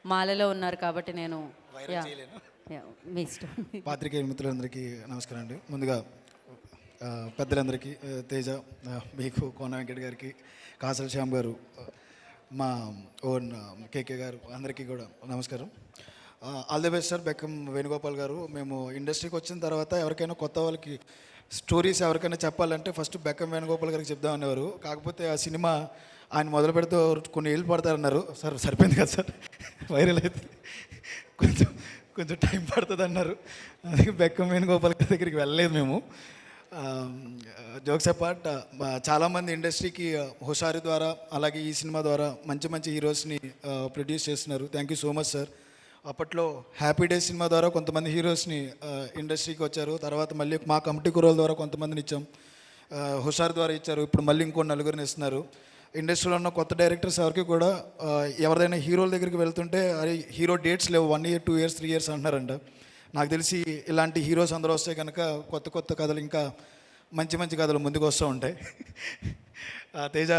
మాలలో ఉన్నారు కాబట్టి నేను యా యా మీ ఇష్టం. పాత్రికేయ మిత్రులందరికీ నమస్కారం అండి. ముందుగా పెద్దలందరికీ తేజ, మీకు కోన వెంకట్ గారికి, కాసల శ్యామ్ గారు, మా ఓన్ కేకే గారు, అందరికీ కూడా నమస్కారం. All the best sir. Bekkam Venugopal గారు, మేము ఇండస్ట్రీకి వచ్చిన తర్వాత ఎవరికైనా కొత్త వాళ్ళకి స్టోరీస్ ఎవరికైనా చెప్పాలంటే ఫస్ట్ బెక్కం వేణుగోపాల్ గారికి చెప్దామనేవారు. కాకపోతే ఆ సినిమా ఆయన మొదలు పెడితే కొన్ని ఏళ్ళు పడతారన్నారు. సార్ సరిపోయింది కదా సార్, వైరల్ అయితే కొంచెం కొంచెం టైం పడుతుంది అన్నారు. అందుకే బెక్కం వేణుగోపాల్ గారి దగ్గరికి వెళ్ళలేదు మేము. జోక్స్ అపార్ట్, చాలామంది ఇండస్ట్రీకి హుషారు ద్వారా అలాగే ఈ సినిమా ద్వారా మంచి మంచి హీరోస్ని ప్రొడ్యూస్ చేస్తున్నారు. Thank you so much sir. అప్పట్లో హ్యాపీ డేస్ సినిమా ద్వారా కొంతమంది హీరోస్ని ఇండస్ట్రీకి వచ్చారు. తర్వాత మళ్ళీ మా కమిటీ కుర్రోల ద్వారా కొంతమందిని ఇచ్చాం. హుషారు ద్వారా ఇచ్చారు. ఇప్పుడు మళ్ళీ ఇంకో నలుగురిని ఇస్తున్నారు. ఇండస్ట్రీలో ఉన్న కొత్త డైరెక్టర్స్ ఎవరికి కూడా ఎవరిదైనా హీరోల దగ్గరికి వెళ్తుంటే అరే హీరో డేట్స్ లేవు, 1 year 2 years 3 years అంటున్నారంట. నాకు తెలిసి ఇలాంటి హీరోస్ అందరూ వస్తే కనుక కొత్త కొత్త కథలు, ఇంకా మంచి మంచి కథలు ముందుకు వస్తూ ఉంటాయి. Teja,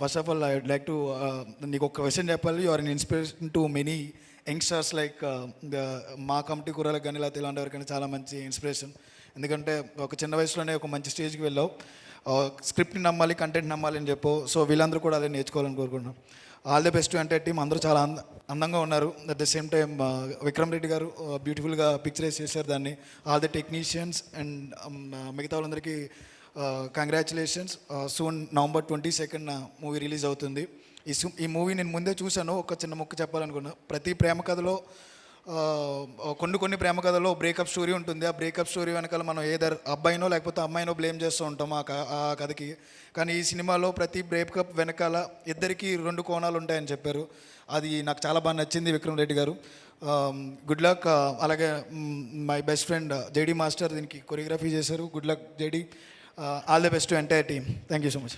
first of all I would like to నీకు ఒక క్వశ్చన్ చెప్పాలి. You are an inspiration to many youngsters like మా కమిటీ కూరలకు కానీ లేకపోతే ఇలాంటి ఎవరికైనా చాలా మంచి ఇన్స్పిరేషన్. ఎందుకంటే ఒక చిన్న వయసులోనే ఒక మంచి స్టేజ్కి వెళ్ళావు. స్క్రిప్ట్ని నమ్మాలి, కంటెంట్ నమ్మాలి అని చెప్పు. సో వీళ్ళందరూ కూడా అదే నేర్చుకోవాలని కోరుకుంటున్నాం. All the best to entire team. అందరూ చాలా అందంగా ఉన్నారు. At the same time Vikram Reddy గారు బ్యూటిఫుల్గా పిక్చరైజ్ చేశారు దాన్ని. ఆల్ ది టెక్నీషియన్స్ అండ్ మిగతా వాళ్ళందరికీ congratulations. Soon November 22nd movie release అవుతుంది. ఈ మూవీ నేను ముందే చూశాను. ఒక చిన్న ముక్క చెప్పాలనుకున్నా. ప్రతి ప్రేమ కథలో కొన్ని ప్రేమ కథలో బ్రేకప్ స్టోరీ ఉంటుంది. ఆ బ్రేకప్ స్టోరీ వెనకాల మనం ఏదర్ అబ్బాయినో లేకపోతే అమ్మాయినో బ్లేమ్ చేస్తూ ఉంటాం ఆ కథకి. కానీ ఈ సినిమాలో ప్రతి బ్రేకప్ వెనకాల ఇద్దరికి 2 కోణాలు ఉంటాయని చెప్పారు. అది నాకు చాలా బాగా నచ్చింది విక్రమ్ రెడ్డి గారు. Good luck. అలాగే my best friend JD master దీనికి కొరియోగ్రఫీ చేశారు. Good luck JD. All the best to entire team. Thank you so much.